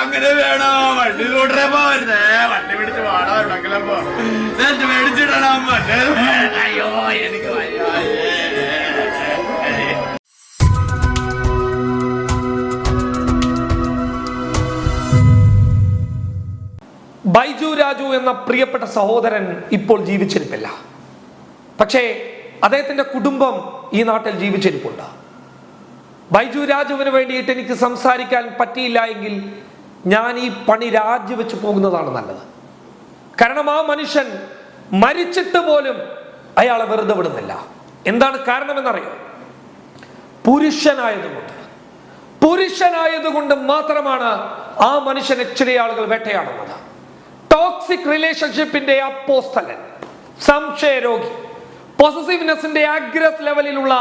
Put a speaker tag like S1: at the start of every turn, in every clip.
S1: അങ്ങനെ വേണോ? വണ്ടി കൂട്ടരേ പോരുന്നേ, വണ്ടി പിടിച്ച് പാടാ എവിടെങ്കിലും മേടിച്ചിടണം. അയ്യോ എനിക്ക്
S2: ബൈജു രാജു എന്ന പ്രിയപ്പെട്ട സഹോദരൻ ഇപ്പോൾ ജീവിച്ചിരിപ്പില്ല. പക്ഷേ അദ്ദേഹത്തിന്റെ കുടുംബം ഈ നാട്ടിൽ ജീവിച്ചിരിപ്പുണ്ട്. ബൈജു രാജുവിന് വേണ്ടിയിട്ട് എനിക്ക് സംസാരിക്കാൻ പറ്റിയില്ല എങ്കിൽ ഞാൻ ഈ പണി രാജിവെച്ച് പോകുന്നതാണ് നല്ലത്. കാരണം ആ മനുഷ്യൻ മരിച്ചിട്ട് പോലും അയാളെ വെറുതെ വിടുന്നില്ല. എന്താണ് കാരണമെന്നറിയോ? പുരുഷനായതുകൊണ്ട് മാത്രമാണ് ആ മനുഷ്യനെ ചില ആളുകൾ വേട്ടയാടുന്നത്. ടോക്സിക് റിലേഷൻഷിപ്പിന്റെ അപ്പോസ്തലൻ, സംശയരോഗി, പൊസസീവ്നെസിന്റെ അഗ്രസ് ലെവലിലുള്ള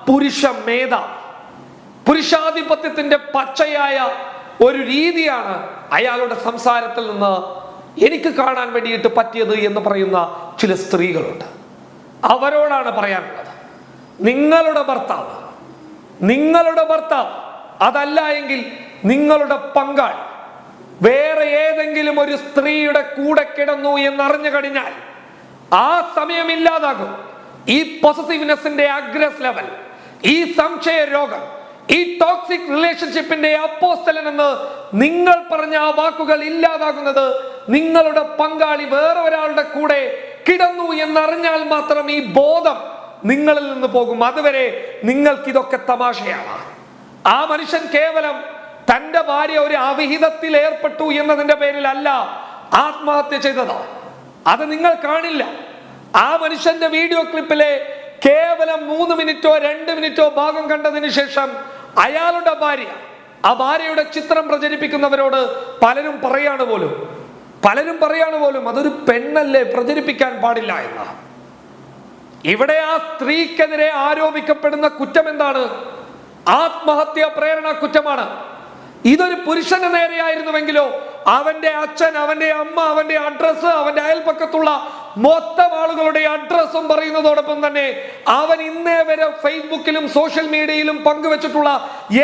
S2: പുരുഷ മേധാവി, പുരുഷാധിപത്യത്തിന്റെ പച്ചയായ ഒരു രീതിയാണ് അയാളുടെ സംസാരത്തിൽ നിന്ന് എനിക്ക് കാണാൻ വേണ്ടിയിട്ട് പറ്റിയത് എന്ന് പറയുന്ന ചില സ്ത്രീകളുണ്ട്. അവരോടാണ് പറയാനുള്ളത്, നിങ്ങളുടെ ഭർത്താവ് അതല്ല എങ്കിൽ നിങ്ങളുടെ പങ്കാളി വേറെ ഏതെങ്കിലും ഒരു സ്ത്രീയുടെ കൂടെ കിടന്നു എന്നറിഞ്ഞു കഴിഞ്ഞാൽ ആ സമയം ഇല്ലാതാകും. ഈ പൊസസീവ്നെസിന്റെ അഗ്രസ് ലെവൽ, ഈ സംശയ രോഗം, ഈ ടോക്സിക് റിലേഷൻഷിപ്പിന്റെ അപ്പോസ്തലൻ എന്ന് നിങ്ങൾ പറഞ്ഞ ആ വാക്കുകൾ ഇല്ലാതാകുന്നത് നിങ്ങളുടെ പങ്കാളി വേറെ ഒരാളുടെ കൂടെ കിടന്നു എന്നറിഞ്ഞാൽ മാത്രം ഈ ബോധം നിങ്ങളിൽ നിന്ന് പോകും. അതുവരെ നിങ്ങൾക്ക് ഇതൊക്കെ തമാശയാണ്. ആ മനുഷ്യൻ കേവലം തന്റെ ഭാര്യ ഒരു അവിഹിതത്തിൽ ഏർപ്പെട്ടു എന്നതിന്റെ പേരിലല്ല ആത്മഹത്യ ചെയ്തത്. അത് നിങ്ങൾ കാണില്ല. ആ മനുഷ്യന്റെ വീഡിയോ ക്ലിപ്പിലെ കേവലം 3 മിനിറ്റോ 2 മിനിറ്റോ ഭാഗം കണ്ടതിന് ശേഷം അയാളുടെ ആ ഭാര്യയുടെ ചിത്രം പ്രചരിപ്പിക്കുന്നവരോട് പലരും പറയാണ് പോലും അതൊരു പെണ്ണല്ലേ, പ്രചരിപ്പിക്കാൻ പാടില്ല എന്ന്. ഇവിടെ ആ സ്ത്രീക്കെതിരെ ആരോപിക്കപ്പെടുന്ന കുറ്റം എന്താണ്? ആത്മഹത്യ പ്രേരണ കുറ്റമാണ്. ഇതൊരു പുരുഷന് നേരെയായിരുന്നുവെങ്കിലോ അവന്റെ അച്ഛൻ, അവന്റെ അമ്മ, അവന്റെ അഡ്രസ്സ്, അവന്റെ അയൽപക്കത്തുള്ള മൊത്തം ആളുകളുടെ അഡ്രസ്സും പറയുന്നതോടൊപ്പം തന്നെ അവൻ ഇന്നേ വരെ ഫേസ്ബുക്കിലും സോഷ്യൽ മീഡിയയിലും പങ്കുവെച്ചിട്ടുള്ള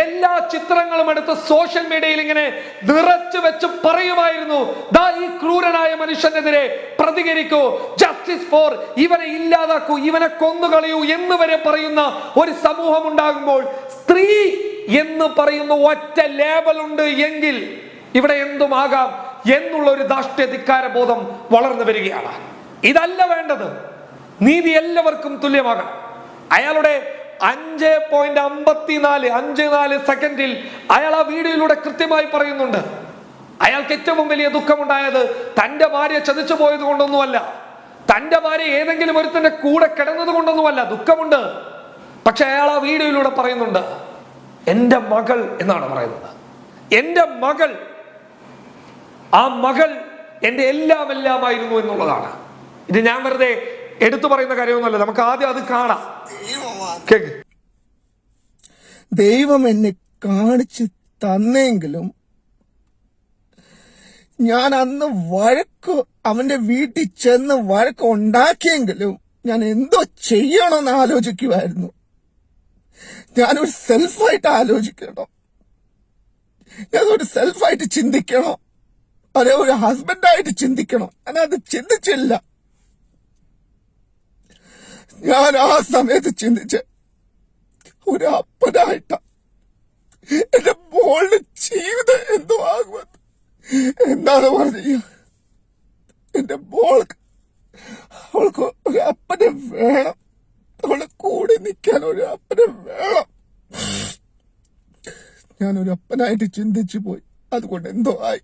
S2: എല്ലാ ചിത്രങ്ങളും എടുത്ത് സോഷ്യൽ മീഡിയയിൽ ഇങ്ങനെ നിറച്ചു വെച്ച് പറയുമായിരുന്നു, ദാ ഈ ക്രൂരനായ മനുഷ്യനെതിരെ പ്രതികരിക്കൂ, ജസ്റ്റിസ് ഫോർ, ഇവനെ ഇല്ലാതാക്കൂ, ഇവനെ കൊന്നുകളയൂ എന്ന് വരെ പറയുന്ന ഒരു സമൂഹം ഉണ്ടാകുമ്പോൾ സ്ത്രീ എന്ന് പറയുന്ന ഒറ്റ ലേബൽ ഉണ്ട് എങ്കിൽ ഇവിടെ എന്തുമാകാം എന്നുള്ള ഒരു ധാർഷ്ട്യ ബോധം വളർന്നു വരികയാണ്. ഇതല്ല വേണ്ടത്. നീതി എല്ലാവർക്കും തുല്യമാകണം. അയാളുടെ 5.54 സെക്കൻഡിൽ അയാൾ ആ വീഡിയോയിലൂടെ കൃത്യമായി പറയുന്നുണ്ട്, അയാൾക്ക് ഏറ്റവും വലിയ ദുഃഖമുണ്ടായത് തന്റെ ഭാര്യ ചതിച്ചു പോയത് കൊണ്ടൊന്നുമല്ല, തന്റെ ഭാര്യ ഏതെങ്കിലും ഒരുത്തന്റെ കൂടെ കിടന്നത് കൊണ്ടൊന്നുമല്ല, ദുഃഖമുണ്ട്. പക്ഷെ അയാൾ ആ വീഡിയോയിലൂടെ പറയുന്നുണ്ട്, എന്റെ മകൾ എന്നാണ് പറയുന്നത്. എന്റെ മകൾ, ആ മകൾ എന്റെ എല്ലാമായിരുന്നു എന്നുള്ളതാണ്. ഇത് ഞാൻ വെറുതെ എടുത്തു പറയുന്ന കാര്യമൊന്നുമല്ല. നമുക്ക് ആദ്യം അത് കാണാം.
S3: ദൈവം എന്നെ കാണിച്ചു തന്നെങ്കിലും ഞാൻ അന്ന് അവന്റെ വീട്ടിൽ ചെന്ന് വഴക്ക് ഉണ്ടാക്കിയെങ്കിലും ഞാൻ എന്തോ ചെയ്യണമെന്ന് ആലോചിക്കുമായിരുന്നു. ഞാനൊരു സെൽഫായിട്ട് ആലോചിക്കണം, ഞാനൊരു സെൽഫായിട്ട് ചിന്തിക്കണം, അതേ ഒരു ഹസ്ബൻഡായിട്ട് ചിന്തിക്കണം. ഞാനത് ചിന്തിച്ചില്ല. ഞാൻ ആ സമയത്ത് ചിന്തിച്ച് ഒരു അപ്പനായിട്ട എന്റെ മോളുടെ ജീവിതം എന്തോ ആകുമെന്ന്. എന്താണ് പറഞ്ഞ, എന്റെ അവൾക്ക് ഒരു അപ്പനെ വേണം, അവളെ കൂടെ നിൽക്കാൻ ഒരു അപ്പനെ വേണം. ഞാനൊരു അപ്പനായിട്ട് ചിന്തിച്ചു പോയി. അതുകൊണ്ട് എന്തോ ആയി.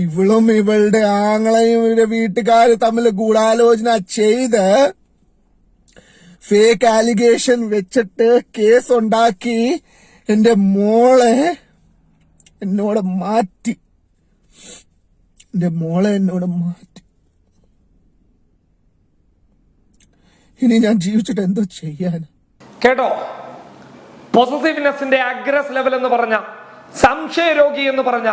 S3: ഇവളും ഇവളുടെ ആങ്ങളെയും ഇവരുടെ വീട്ടുകാര് തമ്മിൽ ഗൂഢാലോചന ചെയ്ത് ഫേക്ക് ആലിഗേഷൻ വെച്ചിട്ട് കേസ് ഉണ്ടാക്കി എന്റെ മോളെ എന്നോട് മാറ്റി. ഇനി ഞാൻ ജീവിച്ചിട്ട് എന്തോ ചെയ്യാൻ?
S2: കേട്ടോ, പൊസസീവ്നെസിന്റെ അഗ്രസ് ലെവൽ എന്ന് പറഞ്ഞ, സംശയരോഗി എന്ന് പറഞ്ഞ,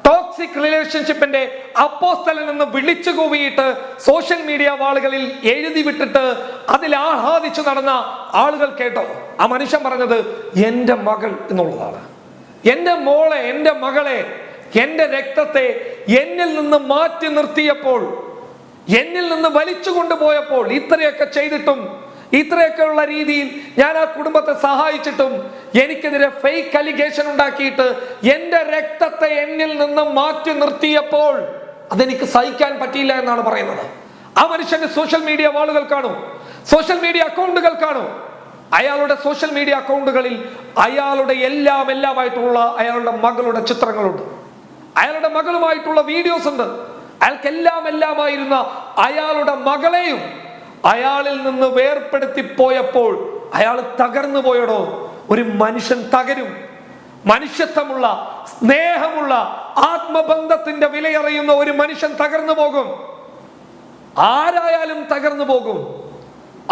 S2: ടോക്സിക് റിലേഷൻഷിപ്പിന്റെ അപ്പോസ്തലൻ എന്ന് വിളിച്ചു കൂവിയിട്ട് സോഷ്യൽ മീഡിയ വാളുകളിൽ എഴുതി വിട്ടിട്ട് അതിൽ ആഹ്ലാദിച്ചു നടന്ന ആളുകൾ കേട്ടോ, ആ മനുഷ്യൻ പറഞ്ഞത് എന്റെ മകൾ എന്നുള്ളതാണ്. എന്റെ മോളെ, എന്റെ മകളെ, എന്റെ രക്തത്തെ എന്നിൽ നിന്ന് മാറ്റി നിർത്തിയപ്പോൾ, എന്നിൽ നിന്ന് വലിച്ചു കൊണ്ടുപോയപ്പോൾ, ഇത്രയൊക്കെ ചെയ്തിട്ടും, ഇത്രയൊക്കെയുള്ള രീതിയിൽ ഞാൻ ആ കുടുംബത്തെ സഹായിച്ചിട്ടും എനിക്കെതിരെ ഫേക്ക് അലിഗേഷൻ ഉണ്ടാക്കിയിട്ട് എന്റെ രക്തത്തെ എന്നിൽ നിന്ന് മാറ്റി നിർത്തിയപ്പോൾ അതെനിക്ക് സഹിക്കാൻ പറ്റിയില്ല എന്നാണ് പറയുന്നത്. ആ മനുഷ്യന്റെ സോഷ്യൽ മീഡിയ വാളുകൾ കാണൂ, സോഷ്യൽ മീഡിയ അക്കൗണ്ടുകൾ കാണൂ. അയാളുടെ സോഷ്യൽ മീഡിയ അക്കൗണ്ടുകളിൽ അയാളുടെ എല്ലാമായിട്ടുള്ള അയാളുടെ മകളുടെ ചിത്രങ്ങളുണ്ട്, അയാളുടെ മകളുമായിട്ടുള്ള വീഡിയോസ് ഉണ്ട്. അയാൾക്ക് എല്ലാമായിരുന്ന അയാളുടെ മകളെയും അയാളിൽ നിന്ന് വേർപ്പെടുത്തി പോയപ്പോൾ അയാൾ തകർന്നു പോയടോ. ഒരു മനുഷ്യൻ തകരും. മനുഷ്യത്വമുള്ള, സ്നേഹമുള്ള, ആത്മബന്ധത്തിന്റെ വിലയറിയുന്ന ഒരു മനുഷ്യൻ തകർന്നു പോകും. ആരായാലും തകർന്നു പോകും.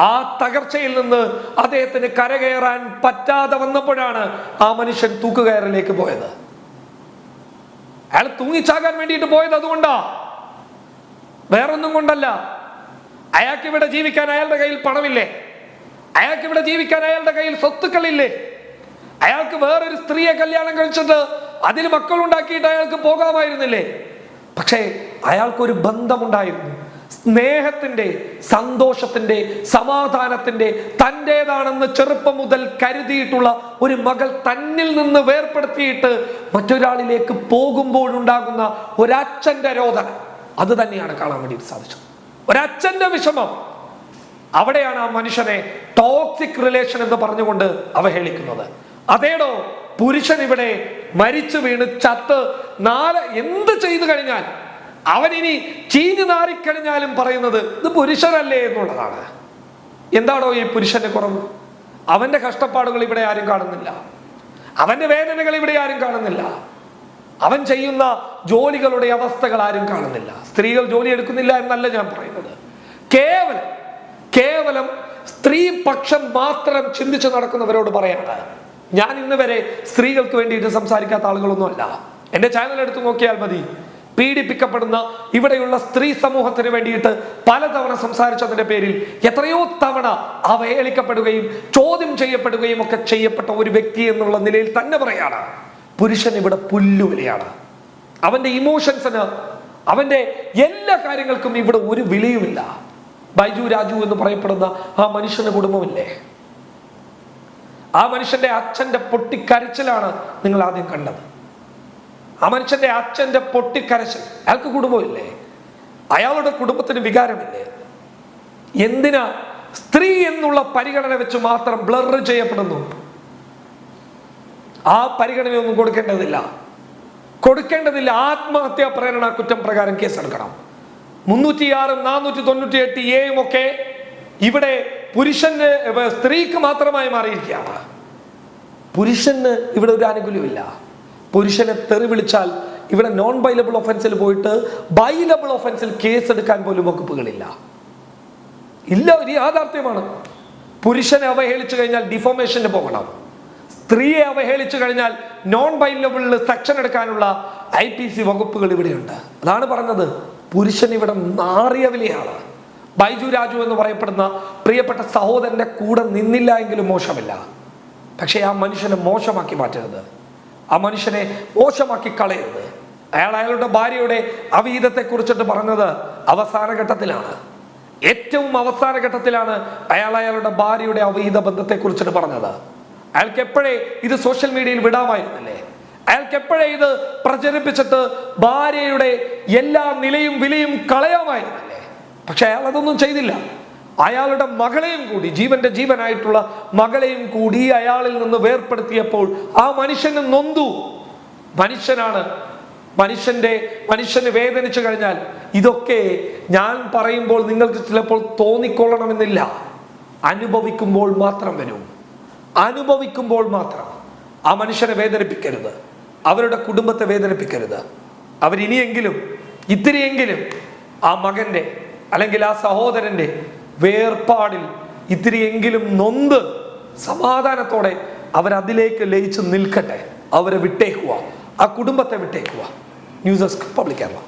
S2: ആ തകർച്ചയിൽ നിന്ന് അദ്ദേഹത്തിന് കരകയറാൻ പറ്റാതെ വന്നപ്പോഴാണ് ആ മനുഷ്യൻ തൂക്കുകയറിലേക്ക് പോയത്. അയാൾ തൂങ്ങിച്ചാകാൻ വേണ്ടിയിട്ട് പോയത് അതുകൊണ്ടാ, വേറൊന്നും കൊണ്ടല്ല. അയാൾക്ക് ഇവിടെ ജീവിക്കാൻ അയാളുടെ കയ്യിൽ പണമില്ലേ? അയാൾക്ക് ഇവിടെ ജീവിക്കാൻ അയാളുടെ കയ്യിൽ സ്വത്തുക്കളില്ലേ? അയാൾക്ക് വേറൊരു സ്ത്രീയെ കല്യാണം കഴിച്ചിട്ട് അതിൽ മക്കളുണ്ടാക്കിയിട്ട് അയാൾക്ക് പോകാമായിരുന്നില്ലേ? പക്ഷേ അയാൾക്കൊരു ബന്ധമുണ്ടായിരുന്നു. സ്നേഹത്തിന്റെ, സന്തോഷത്തിന്റെ, സമാധാനത്തിന്റെ, തൻ്റെതാണെന്ന് ചെറുപ്പം മുതൽ കരുതിയിട്ടുള്ള ഒരു മകൾ തന്നിൽ നിന്ന് വേർപ്പെടുത്തിയിട്ട് മറ്റൊരാളിലേക്ക് പോകുമ്പോഴുണ്ടാകുന്ന ഒരച്ഛന്റെ രോദന, അത് തന്നെയാണ് കാണാൻ വേണ്ടി സാധിച്ചത്. ഒരച്ഛന്റെ വിഷമം. അവിടെയാണ് ആ മനുഷ്യനെ ടോക്സിക് റിലേഷൻ എന്ന് പറഞ്ഞുകൊണ്ട് അവഹേളിക്കുന്നത്. അതേടോ, പുരുഷൻ ഇവിടെ മരിച്ചു വീണ് ചത്ത് എന്ത് ചെയ്തു കഴിഞ്ഞാൽ, അവൻ ഇനി ചീഞ്ഞു നാറിക്കഴിഞ്ഞാലും പറയുന്നത് ഇത് പുരുഷനല്ലേ എന്നുള്ളതാണ്. എന്താണോ ഈ പുരുഷന്റെ കുറവ്? അവന്റെ കഷ്ടപ്പാടുകൾ ഇവിടെ ആരും കാണുന്നില്ല, അവന്റെ വേദനകൾ ഇവിടെ ആരും കാണുന്നില്ല, അവൻ ചെയ്യുന്ന ജോലികളുടെ അവസ്ഥകൾ ആരും കാണുന്നില്ല. സ്ത്രീകൾ ജോലി എടുക്കുന്നില്ല എന്നല്ല ഞാൻ പറയുന്നത്. കേവലം സ്ത്രീപക്ഷം മാത്രം ചിന്തിച്ചു നടക്കുന്നവരോട് പറയാണ്. ഞാൻ ഇന്ന് വരെ സ്ത്രീകൾക്ക് വേണ്ടിയിട്ട് സംസാരിക്കാത്ത ആളുകളൊന്നുമല്ല. എന്റെ ചാനൽ എടുത്തു നോക്കിയാൽ മതി. പീഡിപ്പിക്കപ്പെടുന്ന ഇവിടെയുള്ള സ്ത്രീ സമൂഹത്തിന് വേണ്ടിയിട്ട് പലതവണ സംസാരിച്ചതിന്റെ പേരിൽ എത്രയോ തവണ അവഹേളിക്കപ്പെടുകയും ചോദ്യം ചെയ്യപ്പെടുകയും ഒക്കെ ചെയ്യപ്പെട്ട ഒരു വ്യക്തി എന്നുള്ള നിലയിൽ തന്നെ പറയാണ്, പുരുഷൻ ഇവിടെ പുല്ലുവിലയാണ്. അവന്റെ ഇമോഷൻസിന്, അവന്റെ എല്ലാ കാര്യങ്ങൾക്കും ഇവിടെ ഒരു വിലയുമില്ല. ബൈജു രാജു എന്ന് പറയപ്പെടുന്ന ആ മനുഷ്യന്റെ കുടുംബമില്ലേ? ആ മനുഷ്യന്റെ അച്ഛന്റെ പൊട്ടിക്കരച്ചിലാണ് നിങ്ങൾ ആദ്യം കണ്ടത്. ആ മനുഷ്യന്റെ അച്ഛന്റെ പൊട്ടിക്കരച്ചിൽ. അയാൾക്ക് കുടുംബമില്ലേ? അയാളുടെ കുടുംബത്തിന് വികാരമില്ലേ? എന്തിനാ സ്ത്രീ എന്നുള്ള പരിഗണന വെച്ച് മാത്രം ബ്ലർ ചെയ്യപ്പെടുന്നു? ആ പരിഗണനയൊന്നും കൊടുക്കേണ്ടതില്ല. ആത്മഹത്യാ പ്രേരണ കുറ്റം പ്രകാരം കേസെടുക്കണം. 306 498 ഒക്കെ ഇവിടെ പുരുഷന്, സ്ത്രീക്ക് മാത്രമായി മാറിയിരിക്കുകയാണ്. പുരുഷന് ഇവിടെ ഒരു ആനുകൂല്യമില്ല. പുരുഷനെ തെറി വിളിച്ചാൽ ഇവിടെ നോൺ ബൈലബിൾ ഒഫൻസിൽ പോയിട്ട് ബൈലബിൾ ഒഫൻസിൽ കേസെടുക്കാൻ പോലും വകുപ്പുകളില്ല. ഇല്ല, ഒരു യാഥാർത്ഥ്യമാണ്. പുരുഷനെ അവഹേളിച്ചു കഴിഞ്ഞാൽ ഡിഫോമേഷന് പോകണം. സ്ത്രീയെ അവഹേളിച്ചു കഴിഞ്ഞാൽ നോൺ ബൈലബിളിൽ സെക്ഷൻ എടുക്കാനുള്ള IPC വകുപ്പുകൾ ഇവിടെയുണ്ട്. അതാണ് പറഞ്ഞത്, പുരുഷൻ ഇവിടെ നാറിയ വിലയാണ്. ബൈജു രാജു എന്ന് പറയപ്പെടുന്ന പ്രിയപ്പെട്ട സഹോദരന്റെ കൂടെ നിന്നില്ല എങ്കിലും മോശമില്ല. പക്ഷെ ആ മനുഷ്യനെ മോശമാക്കി മാറ്റരുത്, ആ മനുഷ്യനെ മോശമാക്കി കളയരുത്. അയാളുടെ ഭാര്യയുടെ അവീതത്തെ കുറിച്ചിട്ട് പറഞ്ഞത് അവസാന ഘട്ടത്തിലാണ്, ഏറ്റവും അവസാന ഘട്ടത്തിലാണ് അയാളുടെ ഭാര്യയുടെ അവീത ബന്ധത്തെ കുറിച്ചിട്ട് പറഞ്ഞത്. അയാൾക്ക് എപ്പോഴേ ഇത് സോഷ്യൽ മീഡിയയിൽ വിടാമായിരുന്നില്ലേ? അയാൾക്ക് എപ്പോഴേ ഇത് പ്രചരിപ്പിച്ചിട്ട് ഭാര്യയുടെ എല്ലാ നിലയും വിലയും കളയാമായിരുന്നില്ലേ? പക്ഷെ അയാൾ അതൊന്നും ചെയ്തില്ല. അയാളുടെ മകളെയും കൂടി, ജീവന്റെ ജീവനായിട്ടുള്ള മകളെയും കൂടി അയാളിൽ നിന്ന് വേർപ്പെടുത്തിയപ്പോൾ ആ മനുഷ്യന് നൊന്തു. മനുഷ്യനാണ്, മനുഷ്യന് വേദനിച്ചു കഴിഞ്ഞാൽ ഇതൊക്കെ ഞാൻ പറയുമ്പോൾ നിങ്ങൾക്ക് ചിലപ്പോൾ തോന്നിക്കൊള്ളണമെന്നില്ല. അനുഭവിക്കുമ്പോൾ മാത്രം വരും. അനുഭവിക്കുമ്പോൾ മാത്രം. ആ മനുഷ്യനെ വേദനിപ്പിക്കരുത്, അവരുടെ കുടുംബത്തെ വേദനിപ്പിക്കരുത്. അവരിനിയെങ്കിലും ഇത്തിരിയെങ്കിലും ആ മകന്റെ അല്ലെങ്കിൽ ആ സഹോദരന്റെ വേർപാടിൽ ഇത്തിരിയെങ്കിലും നൊന്ത് സമാധാനത്തോടെ അവരതിലേക്ക് ലയിച്ച് നിൽക്കട്ടെ. അവരെ വിട്ടേക്കുക, ആ കുടുംബത്തെ വിട്ടേക്കുക. News desk public Kerala.